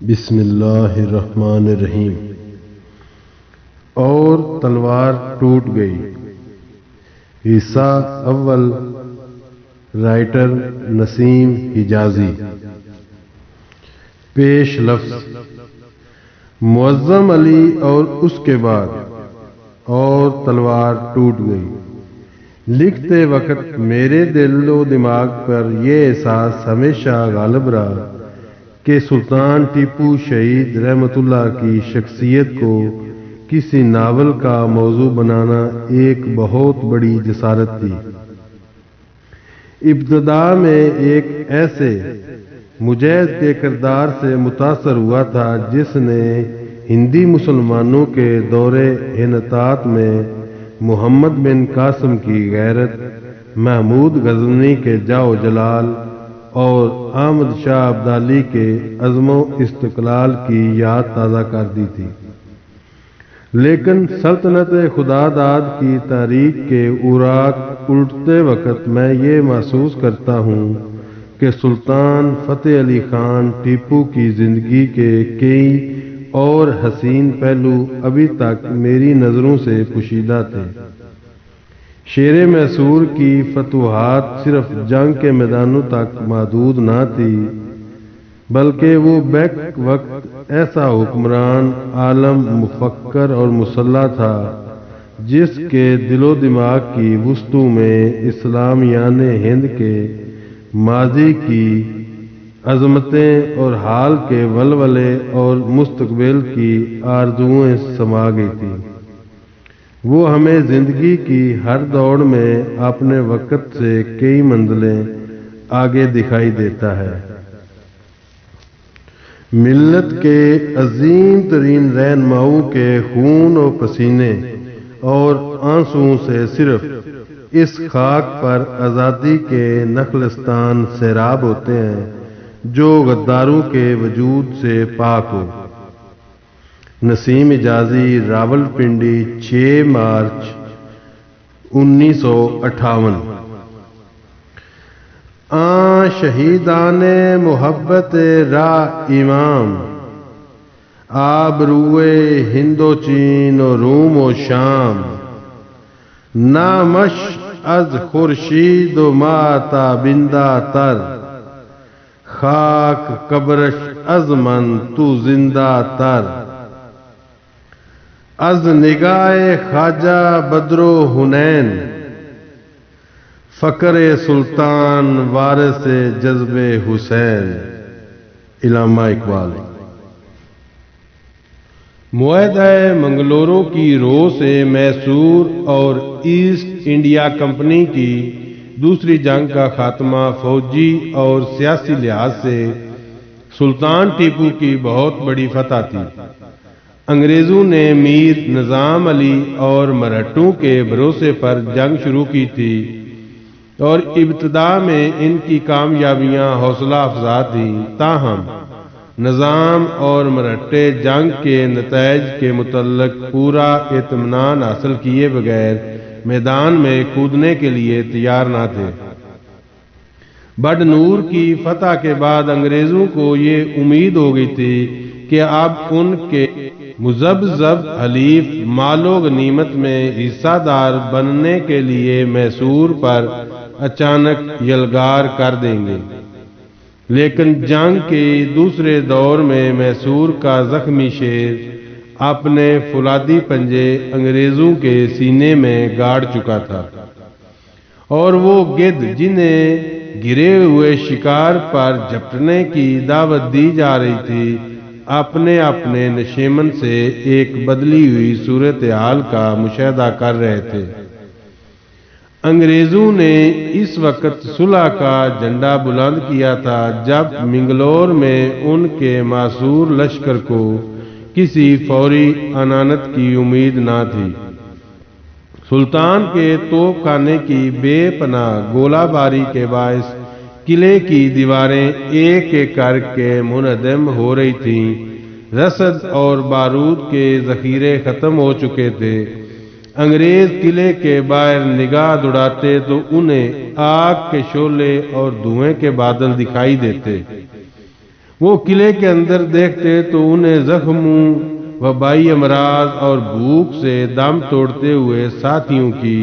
بسم اللہ الرحمن الرحیم۔ اور تلوار ٹوٹ گئی۔ حصہ اول، رائٹر نسیم حجازی۔ پیش لفظ: معظم علی اور اس کے بعد اور تلوار ٹوٹ گئی۔ لکھتے وقت میرے دل و دماغ پر یہ احساس ہمیشہ غالب رہا کہ سلطان ٹیپو شہید رحمت اللہ کی شخصیت کو کسی ناول کا موضوع بنانا ایک بہت بڑی جسارت تھی۔ ابتدا میں ایک ایسے مجاہد کے کردار سے متاثر ہوا تھا جس نے ہندی مسلمانوں کے دور انحطاط میں محمد بن قاسم کی غیرت، محمود غزنوی کے جاہ و جلال اور احمد شاہ ابدالی کے عزم و استقلال کی یاد تازہ کر دی تھی۔ لیکن سلطنت خدا داد کی تاریخ کے اوراق الٹتے وقت میں یہ محسوس کرتا ہوں کہ سلطان فتح علی خان ٹیپو کی زندگی کے کئی اور حسین پہلو ابھی تک میری نظروں سے پوشیدہ تھے۔ شیر میسور کی فتوحات صرف جنگ کے میدانوں تک محدود نہ تھی، بلکہ وہ بیک وقت ایسا حکمران، عالم، مفکر اور مسلح تھا جس کے دل و دماغ کی وسطوں میں اسلامیان ہند کے ماضی کی عظمتیں اور حال کے ولولے اور مستقبل کی آرزوئیں سما گئی تھیں۔ وہ ہمیں زندگی کی ہر دوڑ میں اپنے وقت سے کئی منزلیں آگے دکھائی دیتا ہے۔ ملت کے عظیم ترین رہنماؤں کے خون و پسینے اور آنسوؤں سے صرف اس خاک پر آزادی کے نخلستان سیراب ہوتے ہیں جو غداروں کے وجود سے پاک ہو۔ نسیم حجازی، راولپنڈی، 6 مارچ 1958۔ شہیدان محبت راہ امام، آبروئے ہند و چین و روم و شام، نامش از خورشید و ماہ تابندہ تر، خاک قبرش از من تو زندہ تر، از نگاہ خواجہ بدر و حنین، فقر سلطان وارث جذب حسین۔ علامہ اقبال۔ معاہدہ منگلورو کی روح سے میسور اور ایسٹ انڈیا کمپنی کی دوسری جنگ کا خاتمہ فوجی اور سیاسی لحاظ سے سلطان ٹیپو کی بہت بڑی فتح تھی۔ انگریزوں نے میر نظام علی اور مرہٹوں کے بھروسے پر جنگ شروع کی تھی اور ابتدا میں ان کی کامیابیاں حوصلہ افزا تھیں، تاہم نظام اور مرہٹے جنگ کے نتائج کے متعلق پورا اطمینان حاصل کیے بغیر میدان میں کودنے کے لیے تیار نہ تھے۔ بڈنور کی فتح کے بعد انگریزوں کو یہ امید ہو گئی تھی کہ اب ان کے مذبذب حلیف مال و غنیمت میں حصہ دار بننے کے لیے میسور پر اچانک یلغار کر دیں گے۔ لیکن جنگ کے دوسرے دور میں میسور کا زخمی شیر اپنے فولادی پنجے انگریزوں کے سینے میں گاڑ چکا تھا اور وہ گدھ جنہیں گرے ہوئے شکار پر جھپٹنے کی دعوت دی جا رہی تھی، اپنے اپنے نشیمن سے ایک بدلی ہوئی صورتحال کا مشاہدہ کر رہے تھے۔ انگریزوں نے اس وقت صلح کا جھنڈا بلند کیا تھا جب منگلور میں ان کے معصور لشکر کو کسی فوری اعانت کی امید نہ تھی۔ سلطان کے توپ خانے کی بے پناہ گولہ باری کے باعث قلعے کی دیواریں ایک ایک کر کے منہدم ہو رہی تھیں، رسد اور بارود کے ذخیرے ختم ہو چکے تھے۔ انگریز قلعے کے باہر نگاہ دوڑاتے تو انہیں آگ کے شعلے اور دھوئیں کے بادل دکھائی دیتے۔ وہ قلعے کے اندر دیکھتے تو انہیں زخموں، وبائی امراض اور بھوک سے دم توڑتے ہوئے ساتھیوں کی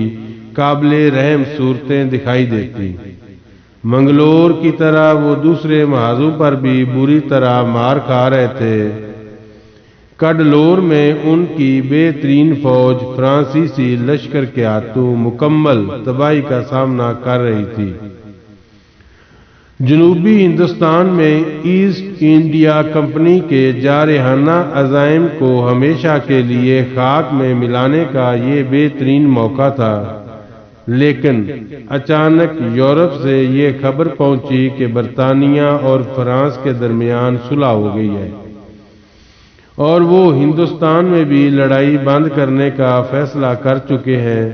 قابل رحم صورتیں دکھائی دیتی۔ منگلور کی طرح وہ دوسرے محاذوں پر بھی بری طرح مار کھا رہے تھے۔ کڈلور میں ان کی بہترین فوج فرانسیسی لشکر کے ہاتھوں مکمل تباہی کا سامنا کر رہی تھی۔ جنوبی ہندوستان میں ایسٹ انڈیا کمپنی کے جارحانہ عزائم کو ہمیشہ کے لیے خاک میں ملانے کا یہ بہترین موقع تھا، لیکن اچانک یورپ سے یہ خبر پہنچی کہ برطانیہ اور فرانس کے درمیان صلح ہو گئی ہے اور وہ ہندوستان میں بھی لڑائی بند کرنے کا فیصلہ کر چکے ہیں۔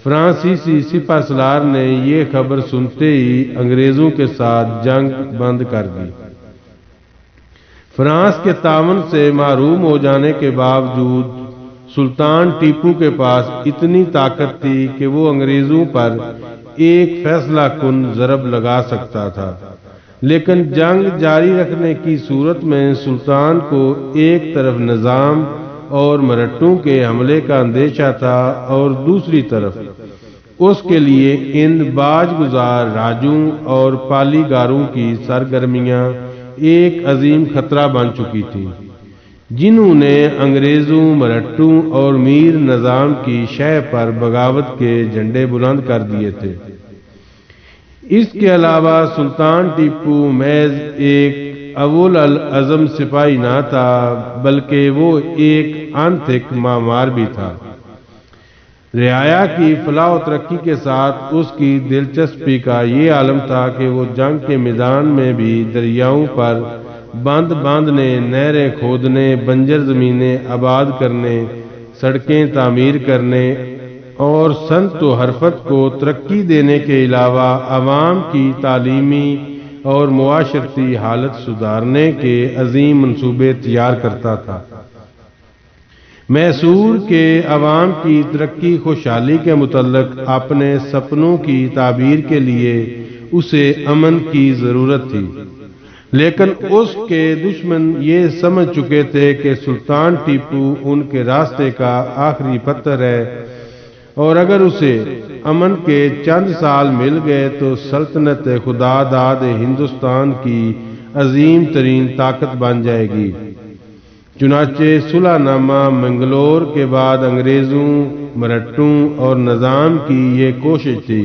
فرانسیسی سپہ سالار نے یہ خبر سنتے ہی انگریزوں کے ساتھ جنگ بند کر دی۔ فرانس کے تعاون سے محروم ہو جانے کے باوجود سلطان ٹیپو کے پاس اتنی طاقت تھی کہ وہ انگریزوں پر ایک فیصلہ کن ضرب لگا سکتا تھا، لیکن جنگ جاری رکھنے کی صورت میں سلطان کو ایک طرف نظام اور مرہٹوں کے حملے کا اندیشہ تھا اور دوسری طرف اس کے لیے ان باج گزار راجوں اور پالیگاروں کی سرگرمیاں ایک عظیم خطرہ بن چکی تھیں، جنہوں نے انگریزوں، مرہٹوں اور میر نظام کی شہ پر بغاوت کے جھنڈے بلند کر دیے تھے۔ اس کے علاوہ سلطان ٹیپو محض ایک اول العزم سپاہی نہ تھا، بلکہ وہ ایک انتھک معمار بھی تھا۔ رعایا کی فلاح و ترقی کے ساتھ اس کی دلچسپی کا یہ عالم تھا کہ وہ جنگ کے میدان میں بھی دریاؤں پر بند باندھنے، نہریں کھودنے، بنجر زمینیں آباد کرنے، سڑکیں تعمیر کرنے اور صنعت و حرفت کو ترقی دینے کے علاوہ عوام کی تعلیمی اور معاشرتی حالت سدھارنے کے عظیم منصوبے تیار کرتا تھا۔ میسور کے عوام کی ترقی خوشحالی کے متعلق اپنے سپنوں کی تعبیر کے لیے اسے امن کی ضرورت تھی، لیکن اس کے دشمن یہ سمجھ چکے تھے کہ سلطان ٹیپو ان کے راستے کا آخری پتھر ہے اور اگر اسے امن کے چند سال مل گئے تو سلطنت خدا داد ہندوستان کی عظیم ترین طاقت بن جائے گی۔ چنانچہ صلح نامہ منگلور کے بعد انگریزوں، مرہٹوں اور نظام کی یہ کوشش تھی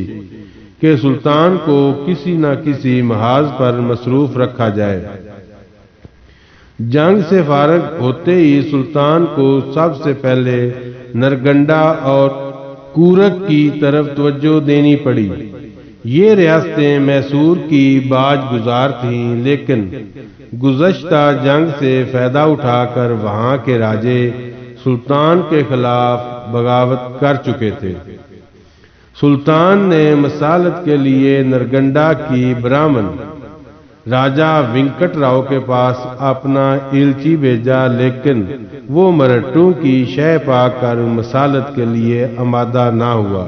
کہ سلطان کو کسی نہ کسی محاذ پر مصروف رکھا جائے۔ جنگ سے فارغ ہوتے ہی سلطان کو سب سے پہلے نرگنڈا اور کورک کی طرف توجہ دینی پڑی۔ یہ ریاستیں میسور کی باج گزار تھیں، لیکن گزشتہ جنگ سے فائدہ اٹھا کر وہاں کے راجے سلطان کے خلاف بغاوت کر چکے تھے۔ سلطان نے مسالت کے لیے نرگنڈا کی برہمن راجہ وینکٹ راؤ کے پاس اپنا ایلچی بھیجا، لیکن وہ مرہٹوں کی شہ پا کر مسالت کے لیے آمادہ نہ ہوا۔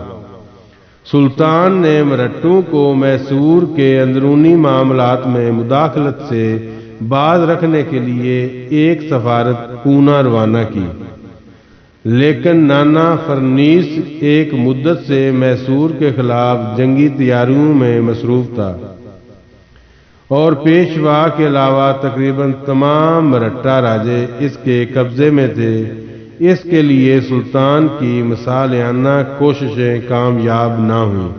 سلطان نے مرہٹوں کو میسور کے اندرونی معاملات میں مداخلت سے باز رکھنے کے لیے ایک سفارت پونا روانہ کی، لیکن نانا فرنیس ایک مدت سے میسور کے خلاف جنگی تیاریوں میں مصروف تھا اور پیشوا کے علاوہ تقریباً تمام مرہٹا راجے اس کے قبضے میں تھے۔ اس کے لیے سلطان کی مصالحانہ کوششیں کامیاب نہ ہوئیں۔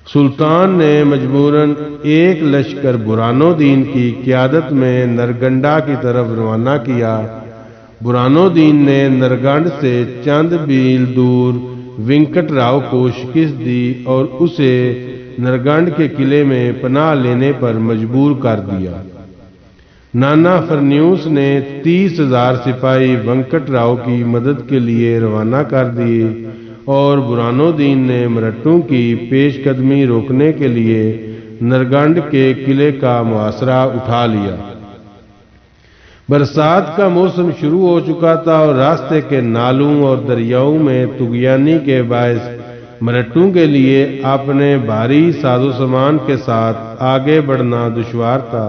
سلطان نے مجبوراً ایک لشکر برہان الدین کی قیادت میں نرگنڈا کی طرف روانہ کیا۔ برہان الدین نے نرگنڈ سے چند میل دور وینکٹ راؤ کو شکست دی اور اسے نرگنڈ کے قلعے میں پناہ لینے پر مجبور کر دیا۔ نانا فرنیوس نے 30,000 سپاہی وینکٹ راؤ کی مدد کے لیے روانہ کر دیے اور برہان الدین نے مرہٹوں کی پیش قدمی روکنے کے لیے نرگنڈ کے قلعے کا محاصرہ اٹھا لیا۔ برسات کا موسم شروع ہو چکا تھا اور راستے کے نالوں اور دریاؤں میں طغیانی کے باعث مرہٹوں کے لیے اپنے بھاری ساز و سامان کے ساتھ آگے بڑھنا دشوار تھا۔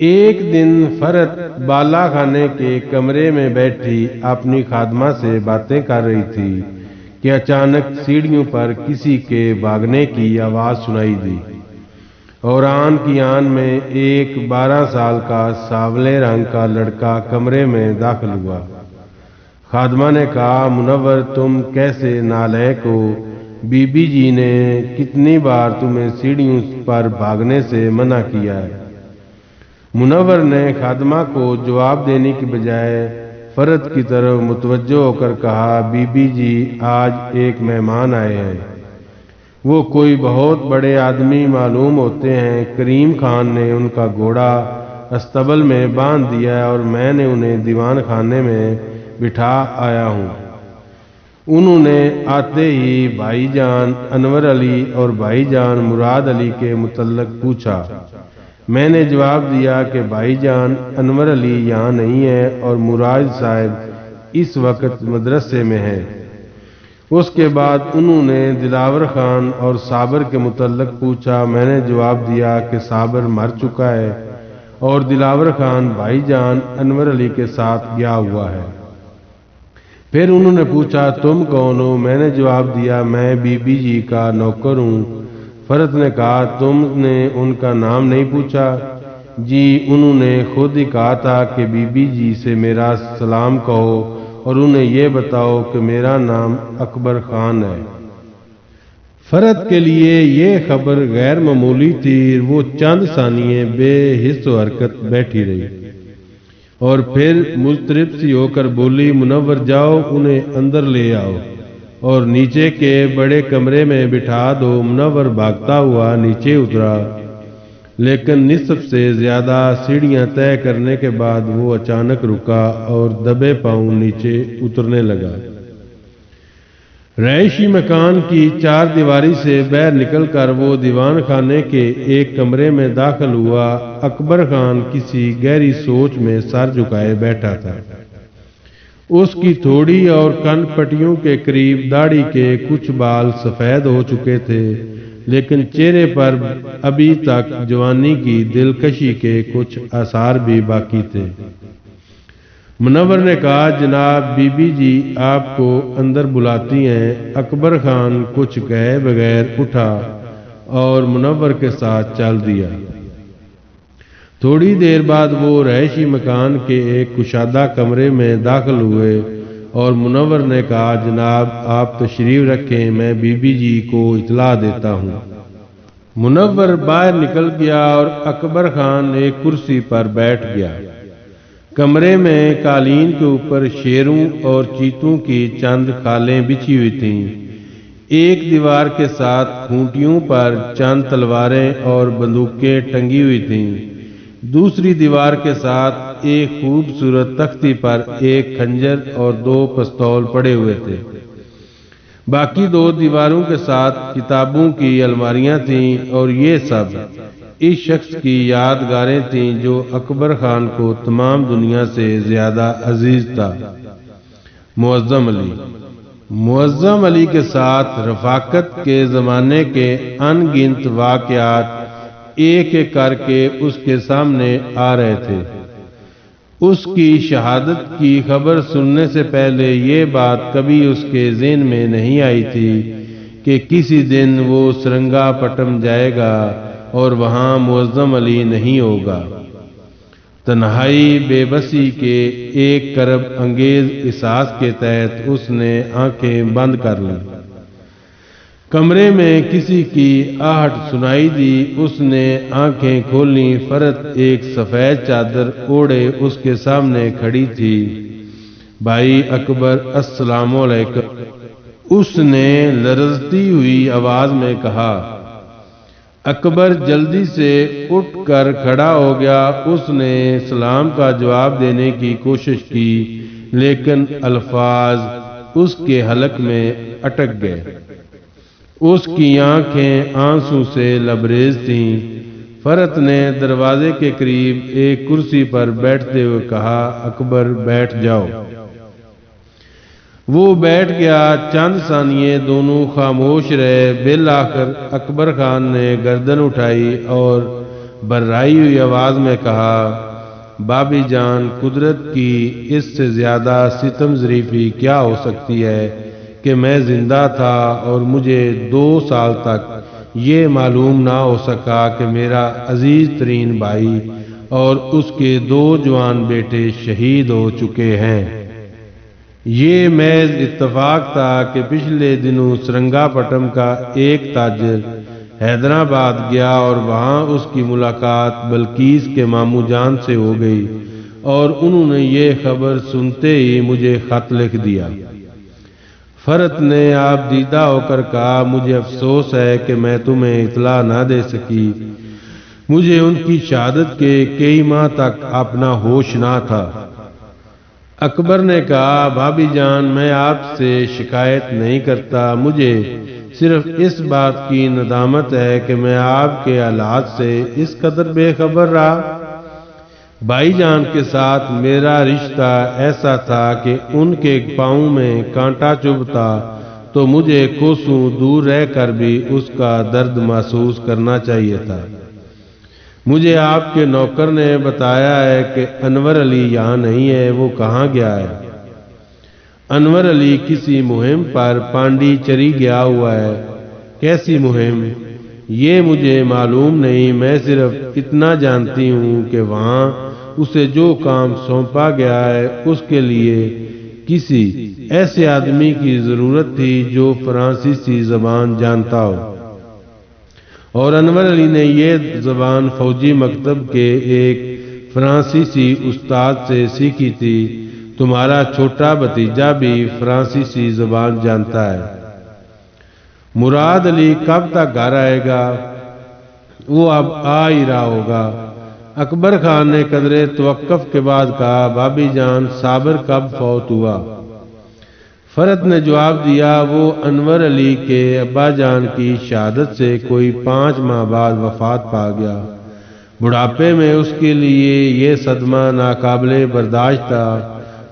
ایک دن فرت بالا خانے کے کمرے میں بیٹھی اپنی خادمہ سے باتیں کر رہی تھی کہ اچانک سیڑھیوں پر کسی کے بھاگنے کی آواز سنائی دی اور آن کی آن میں ایک 12 سال کا سانولے رنگ کا لڑکا کمرے میں داخل ہوا۔ خادمہ نے کہا، منور تم کیسے نالائق ہو، بی بی جی نے کتنی بار تمہیں سیڑھیوں پر بھاگنے سے منع کیا ہے؟ منور نے خادمہ کو جواب دینے کی بجائے فرد کی طرف متوجہ ہو کر کہا، بی بی جی آج ایک مہمان آئے ہیں، وہ کوئی بہت بڑے آدمی معلوم ہوتے ہیں۔ کریم خان نے ان کا گھوڑا استبل میں باندھ دیا اور میں نے انہیں دیوان خانے میں بٹھا آیا ہوں۔ انہوں نے آتے ہی بھائی جان انور علی اور بھائی جان مراد علی کے متعلق پوچھا۔ میں نے جواب دیا کہ بھائی جان انور علی یہاں نہیں ہے اور مراد صاحب اس وقت مدرسے میں ہیں۔ اس کے بعد انہوں نے دلاور خان اور صابر کے متعلق پوچھا۔ میں نے جواب دیا کہ صابر مر چکا ہے اور دلاور خان بھائی جان انور علی کے ساتھ گیا ہوا ہے۔ پھر انہوں نے پوچھا، تم کون ہو؟ میں نے جواب دیا، میں بی بی جی کا نوکر ہوں۔ فرد نے کہا، تم نے ان کا نام نہیں پوچھا؟ جی، انہوں نے خود ہی کہا تھا کہ بی بی جی سے میرا سلام کہو اور انہیں یہ بتاؤ کہ میرا نام اکبر خان ہے۔ فرد کے لیے یہ خبر غیر معمولی تھی۔ وہ چند ثانیے بے حس و حرکت بیٹھی رہی اور پھر مضطرب سی ہو کر بولی، منور جاؤ انہیں اندر لے آؤ اور نیچے کے بڑے کمرے میں بٹھا دو۔ منور بھاگتا ہوا نیچے اترا، لیکن نصف سے زیادہ سیڑھیاں طے کرنے کے بعد وہ اچانک رکا اور دبے پاؤں نیچے اترنے لگا۔ رہائشی مکان کی 4 دیواری سے باہر نکل کر وہ دیوان خانے کے ایک کمرے میں داخل ہوا۔ اکبر خان کسی گہری سوچ میں سر جھکائے بیٹھا تھا۔ اس کی تھوڑی اور کن پٹیوں کے قریب داڑھی کے کچھ بال سفید ہو چکے تھے، لیکن چہرے پر ابھی تک جوانی کی دلکشی کے کچھ آثار بھی باقی تھے۔ منور نے کہا، جناب بی بی جی آپ کو اندر بلاتی ہیں۔ اکبر خان کچھ کہے بغیر اٹھا اور منور کے ساتھ چل دیا۔ تھوڑی دیر بعد وہ رہائشی مکان کے ایک کشادہ کمرے میں داخل ہوئے اور منور نے کہا، جناب آپ تشریف رکھیں، میں بی بی جی کو اطلاع دیتا ہوں۔ منور باہر نکل گیا اور اکبر خان ایک کرسی پر بیٹھ گیا۔ کمرے میں قالین کے اوپر شیروں اور چیتوں کی چند کھالیں بچھی ہوئی تھیں۔ ایک دیوار کے ساتھ کھونٹیوں پر چند تلواریں اور بندوقیں ٹنگی ہوئی تھیں۔ دوسری دیوار کے ساتھ ایک خوبصورت تختی پر ایک خنجر اور 2 پستول پڑے ہوئے تھے۔ باقی 2 دیواروں کے ساتھ کتابوں کی الماریاں تھیں اور یہ سب اس شخص کی یادگاریں تھیں جو اکبر خان کو تمام دنیا سے زیادہ عزیز تھا، معظم علی۔ معظم علی کے ساتھ رفاقت کے زمانے کے ان گنت واقعات ایک ایک کر کے اس کے سامنے آ رہے تھے۔ اس کی شہادت کی خبر سننے سے پہلے یہ بات کبھی اس کے ذہن میں نہیں آئی تھی کہ کسی دن وہ سرنگا پٹم جائے گا اور وہاں معظم علی نہیں ہوگا۔ تنہائی بے بسی کے ایک کرب انگیز احساس کے تحت اس نے آنکھیں بند کر لیں۔ کمرے میں کسی کی آہٹ سنائی دی۔ اس نے آنکھیں کھولیں۔ فرد ایک سفید چادر اوڑھے اس کے سامنے کھڑی تھی۔ بھائی اکبر السلام علیکم، اس نے لرزتی ہوئی آواز میں کہا۔ اکبر جلدی سے اٹھ کر کھڑا ہو گیا۔ اس نے سلام کا جواب دینے کی کوشش کی، لیکن الفاظ اس کے حلق میں اٹک گئے۔ اس کی آنکھیں آنسو سے لبریز تھیں۔ فرت نے دروازے کے قریب ایک کرسی پر بیٹھتے ہوئے کہا، اکبر بیٹھ جاؤ۔ وہ بیٹھ گیا۔ چند ثانیے دونوں خاموش رہے۔ بالآخر اکبر خان نے گردن اٹھائی اور بررائی ہوئی آواز میں کہا، بابی جان، قدرت کی اس سے زیادہ ستم ظریفی کیا ہو سکتی ہے کہ میں زندہ تھا اور مجھے 2 سال تک یہ معلوم نہ ہو سکا کہ میرا عزیز ترین بھائی اور اس کے 2 جوان بیٹے شہید ہو چکے ہیں۔ یہ محض اتفاق تھا کہ پچھلے دنوں سرنگا پٹم کا ایک تاجر حیدرآباد گیا اور وہاں اس کی ملاقات بلقیس کے ماموں جان سے ہو گئی اور انہوں نے یہ خبر سنتے ہی مجھے خط لکھ دیا۔ فرت نے آپ دیدہ ہو کر کہا، مجھے افسوس ہے کہ میں تمہیں اطلاع نہ دے سکی۔ مجھے ان کی شہادت کے کئی ماہ تک اپنا ہوش نہ تھا۔ اکبر نے کہا، بھابی جان، میں آپ سے شکایت نہیں کرتا، مجھے صرف اس بات کی ندامت ہے کہ میں آپ کے حالات سے اس قدر بے خبر رہا۔ بھائی جان کے ساتھ میرا رشتہ ایسا تھا کہ ان کے پاؤں میں کانٹا چبھتا تو مجھے کوسوں دور رہ کر بھی اس کا درد محسوس کرنا چاہیے تھا۔ مجھے آپ کے نوکر نے بتایا ہے کہ انور علی یہاں نہیں ہے، وہ کہاں گیا ہے؟ انور علی کسی مہم پر پانڈی چری گیا ہوا ہے۔ کیسی مہم؟ یہ مجھے معلوم نہیں، میں صرف اتنا جانتی ہوں کہ وہاں اسے جو کام سونپا گیا ہے اس کے لیے کسی ایسے آدمی کی ضرورت تھی جو فرانسیسی زبان جانتا ہو، اور انور علی نے یہ زبان فوجی مکتب کے ایک فرانسیسی استاد سے سیکھی تھی۔ تمہارا چھوٹا بھتیجا بھی فرانسیسی زبان جانتا ہے۔ مراد علی کب تک گھر آئے گا؟ وہ اب آ ہی رہا ہوگا۔ اکبر خان نے قدرے توقف کے بعد کہا، بھابی جان، صابر کب فوت ہوا؟ فرت نے جواب دیا، وہ انور علی کے ابا جان کی شہادت سے کوئی 5 ماہ بعد وفات پا گیا۔ بڑھاپے میں اس کے لیے یہ صدمہ ناقابل برداشت تھا۔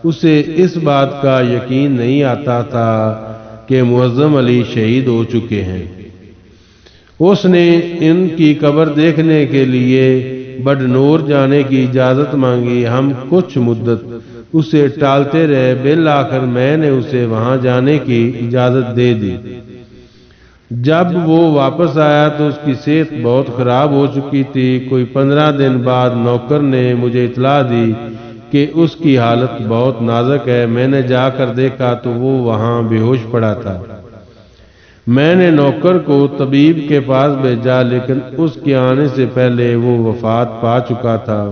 اسے اس بات کا یقین نہیں آتا تھا کہ معظم علی شہید ہو چکے ہیں۔ اس نے ان کی قبر دیکھنے کے لیے بڈنور جانے کی اجازت مانگی۔ ہم کچھ مدت اسے ٹالتے رہے، بالآخر میں نے اسے وہاں جانے کی اجازت دے دی۔ جب وہ واپس آیا تو اس کی صحت بہت خراب ہو چکی تھی۔ کوئی 15 دن بعد نوکر نے مجھے اطلاع دی کہ اس کی حالت بہت نازک ہے۔ میں نے جا کر دیکھا تو وہ وہاں بے ہوش پڑا تھا۔ میں نے نوکر کو طبیب کے پاس بھیجا، لیکن اس کے آنے سے پہلے وہ وفات پا چکا تھا۔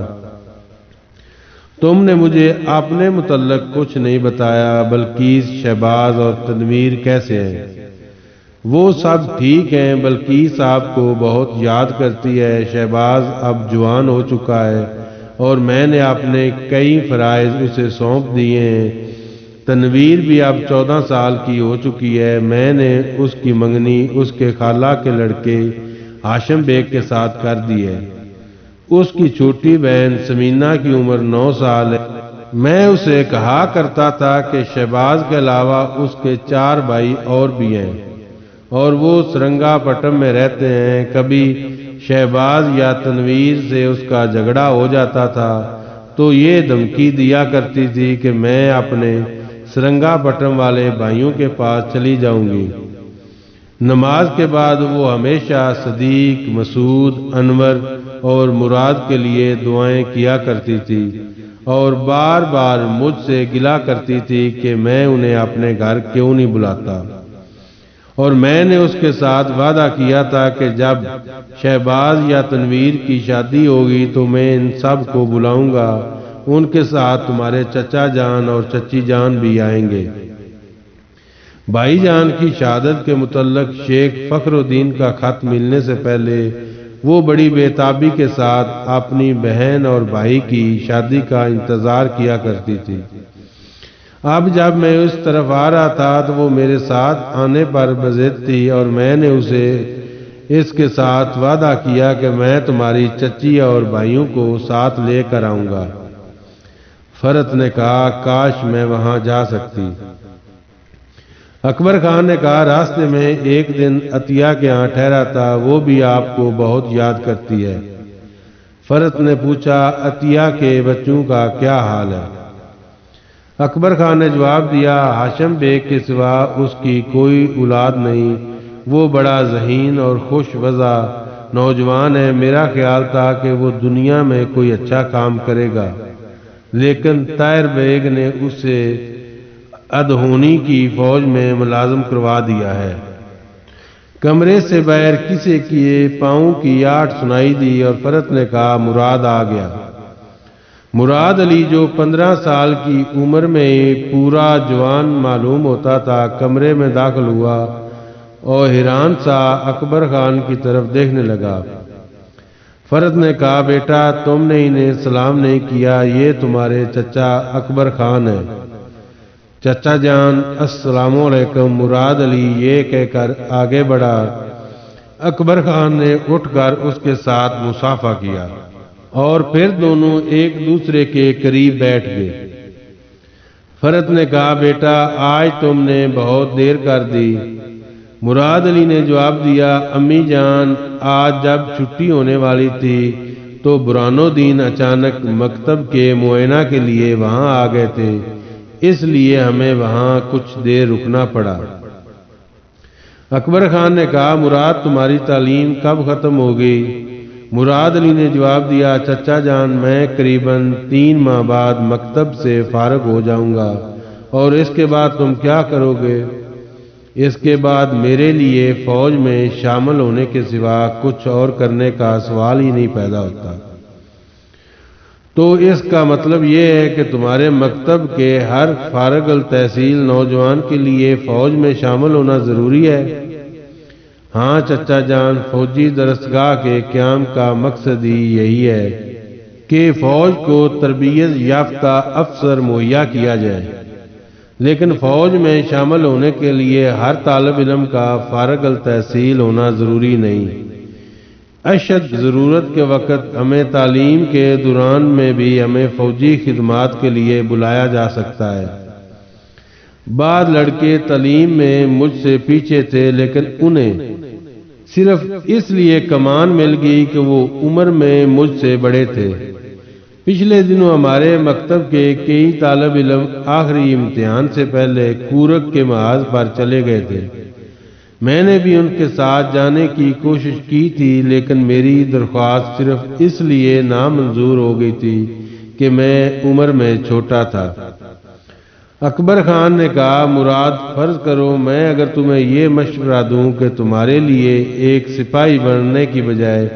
تم نے مجھے اپنے متعلق کچھ نہیں بتایا۔ بلقیس، شہباز اور تنویر کیسے ہیں؟ وہ سب ٹھیک ہیں۔ بلقیس آپ کو بہت یاد کرتی ہے۔ شہباز اب جوان ہو چکا ہے اور میں نے اپنے کئی فرائض اسے سونپ دیے ہیں۔ تنویر بھی اب 14 سال کی ہو چکی ہے۔ میں نے اس کی منگنی اس کے خالہ کے لڑکے ہاشم بیگ کے ساتھ کر دی ہے۔ اس کی چھوٹی بہن سمینہ کی عمر 9 سال ہے۔ میں اسے کہا کرتا تھا کہ شہباز کے علاوہ اس کے 4 بھائی اور بھی ہیں اور وہ سرنگا پٹم میں رہتے ہیں۔ کبھی شہباز یا تنویر سے اس کا جھگڑا ہو جاتا تھا تو یہ دھمکی دیا کرتی تھی کہ میں اپنے سرنگا پٹم والے بھائیوں کے پاس چلی جاؤں گی۔ نماز کے بعد وہ ہمیشہ صدیق، مسعود، انور اور مراد کے لیے دعائیں کیا کرتی تھی اور بار بار مجھ سے گلہ کرتی تھی کہ میں انہیں اپنے گھر کیوں نہیں بلاتا، اور میں نے اس کے ساتھ وعدہ کیا تھا کہ جب شہباز یا تنویر کی شادی ہوگی تو میں ان سب کو بلاؤں گا۔ ان کے ساتھ تمہارے چچا جان اور چچی جان بھی آئیں گے۔ بھائی جان کی شہادت کے متعلق شیخ فخر الدین کا خط ملنے سے پہلے وہ بڑی بےتابی کے ساتھ اپنی بہن اور بھائی کی شادی کا انتظار کیا کرتی تھی۔ اب جب میں اس طرف آ رہا تھا تو وہ میرے ساتھ آنے پر بضد تھی اور میں نے اسے اس کے ساتھ وعدہ کیا کہ میں تمہاری چچی اور بھائیوں کو ساتھ لے کر آؤں گا۔ فرت نے کہا، کاش میں وہاں جا سکتی۔ اکبر خان نے کہا، راستے میں ایک دن عطیہ کے ہاں ٹھہرا تھا، وہ بھی آپ کو بہت یاد کرتی ہے۔ فرت نے پوچھا عطیہ کے بچوں کا کیا حال ہے؟ اکبر خان نے جواب دیا ہاشم بیگ کے سوا اس کی کوئی اولاد نہیں، وہ بڑا ذہین اور خوش وضع نوجوان ہے، میرا خیال تھا کہ وہ دنیا میں کوئی اچھا کام کرے گا، لیکن طاہر بیگ نے اسے ادہونی کی فوج میں ملازم کروا دیا ہے۔ کمرے سے باہر کسی کے پاؤں کی آہٹ سنائی دی اور فرت نے کہا مراد آ گیا۔ مراد علی جو 15 سال کی عمر میں پورا جوان معلوم ہوتا تھا کمرے میں داخل ہوا اور حیران سا اکبر خان کی طرف دیکھنے لگا۔ فرت نے کہا بیٹا تم نے انہیں سلام نہیں کیا، یہ تمہارے چچا اکبر خان ہے۔ چچا جان السلام علیکم، مراد علی یہ کہہ کر آگے بڑھا۔ اکبر خان نے اٹھ کر اس کے ساتھ مصافحہ کیا اور پھر دونوں ایک دوسرے کے قریب بیٹھ گئے۔ فرت نے کہا بیٹا آج تم نے بہت دیر کر دی۔ مراد علی نے جواب دیا امی جان آج جب چھٹی ہونے والی تھی تو برہان الدین اچانک مکتب کے معائنہ کے لیے وہاں آ گئے تھے، اس لیے ہمیں وہاں کچھ دیر رکنا پڑا۔ اکبر خان نے کہا مراد تمہاری تعلیم کب ختم ہوگی؟ مراد علی نے جواب دیا چچا جان میں قریباً 3 ماہ بعد مکتب سے فارغ ہو جاؤں گا، اور اس کے بعد تم کیا کرو گے؟ اس کے بعد میرے لیے فوج میں شامل ہونے کے سوا کچھ اور کرنے کا سوال ہی نہیں پیدا ہوتا۔ تو اس کا مطلب یہ ہے کہ تمہارے مکتب کے ہر فارغ التحصیل نوجوان کے لیے فوج میں شامل ہونا ضروری ہے؟ ہاں چچا جان، فوجی درسگاہ کے قیام کا مقصد ہی یہی ہے کہ فوج کو تربیت یافتہ افسر مہیا کیا جائے، لیکن فوج میں شامل ہونے کے لیے ہر طالب علم کا فارغ التحصیل ہونا ضروری نہیں۔ اشد ضرورت کے وقت ہمیں تعلیم کے دوران میں بھی ہمیں فوجی خدمات کے لیے بلایا جا سکتا ہے۔ بعض لڑکے تعلیم میں مجھ سے پیچھے تھے، لیکن انہیں صرف اس لیے کمان مل گئی کہ وہ عمر میں مجھ سے بڑے تھے۔ پچھلے دنوں ہمارے مکتب کے کئی طالب علم آخری امتحان سے پہلے کورک کے محاذ پر چلے گئے تھے۔ میں نے بھی ان کے ساتھ جانے کی کوشش کی تھی، لیکن میری درخواست صرف اس لیے نامنظور ہو گئی تھی کہ میں عمر میں چھوٹا تھا۔ اکبر خان نے کہا مراد فرض کرو میں اگر تمہیں یہ مشورہ دوں کہ تمہارے لیے ایک سپاہی بننے کی بجائے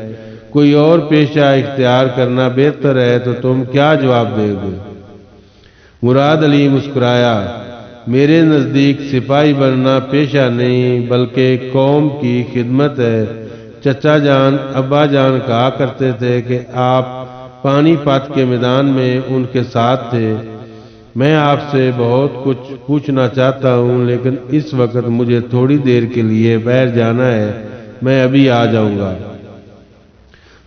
کوئی اور پیشہ اختیار کرنا بہتر ہے تو تم کیا جواب دے گے؟ مراد علی مسکرایا میرے نزدیک سپاہی بننا پیشہ نہیں بلکہ قوم کی خدمت ہے۔ چچا جان ابا جان کہا کرتے تھے کہ آپ پانی پت کے میدان میں ان کے ساتھ تھے۔ میں آپ سے بہت کچھ پوچھنا چاہتا ہوں، لیکن اس وقت مجھے تھوڑی دیر کے لیے باہر جانا ہے، میں ابھی آ جاؤں گا۔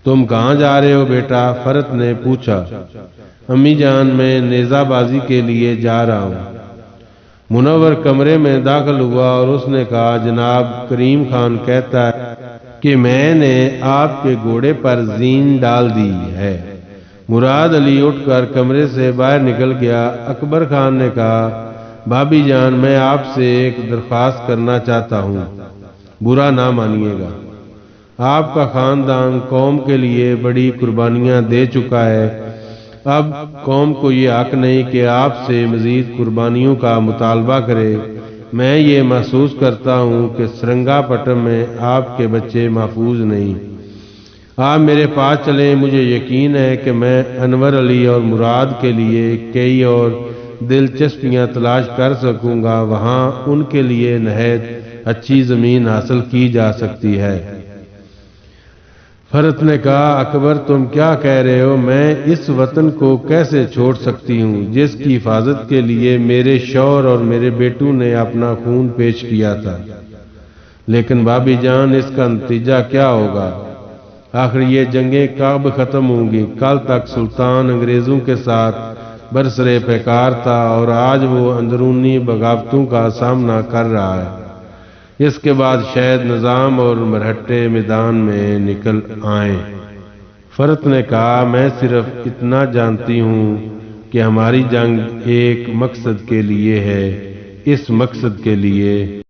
تم کہاں جا رہے ہو بیٹا؟ فرت نے پوچھا۔ امی جان میں نیزہ بازی کے لیے جا رہا ہوں۔ منور کمرے میں داخل ہوا اور اس نے کہا جناب کریم خان کہتا ہے کہ میں نے آپ کے گھوڑے پر زین ڈال دی ہے۔ مراد علی اٹھ کر کمرے سے باہر نکل گیا۔ اکبر خان نے کہا بھابی جان میں آپ سے ایک درخواست کرنا چاہتا ہوں، برا نہ مانیے گا۔ آپ کا خاندان قوم کے لیے بڑی قربانیاں دے چکا ہے، اب قوم کو یہ حق نہیں کہ آپ سے مزید قربانیوں کا مطالبہ کرے۔ میں یہ محسوس کرتا ہوں کہ سرنگا پٹم میں آپ کے بچے محفوظ نہیں۔ آپ میرے پاس چلیں، مجھے یقین ہے کہ میں انور علی اور مراد کے لیے کئی اور دلچسپیاں تلاش کر سکوں گا، وہاں ان کے لیے نہایت اچھی زمین حاصل کی جا سکتی ہے۔ فرت نے کہا اکبر تم کیا کہہ رہے ہو؟ میں اس وطن کو کیسے چھوڑ سکتی ہوں جس کی حفاظت کے لیے میرے شوہر اور میرے بیٹوں نے اپنا خون پیش کیا تھا؟ لیکن بھابی جان اس کا نتیجہ کیا ہوگا؟ آخر یہ جنگیں کب ختم ہوں گی؟ کل تک سلطان انگریزوں کے ساتھ برسرے پیکار تھا اور آج وہ اندرونی بغاوتوں کا سامنا کر رہا ہے۔ اس کے بعد شاید نظام اور مرہٹے میدان میں نکل آئیں۔ فرت نے کہا میں صرف اتنا جانتی ہوں کہ ہماری جنگ ایک مقصد کے لیے ہے، اس مقصد کے لیے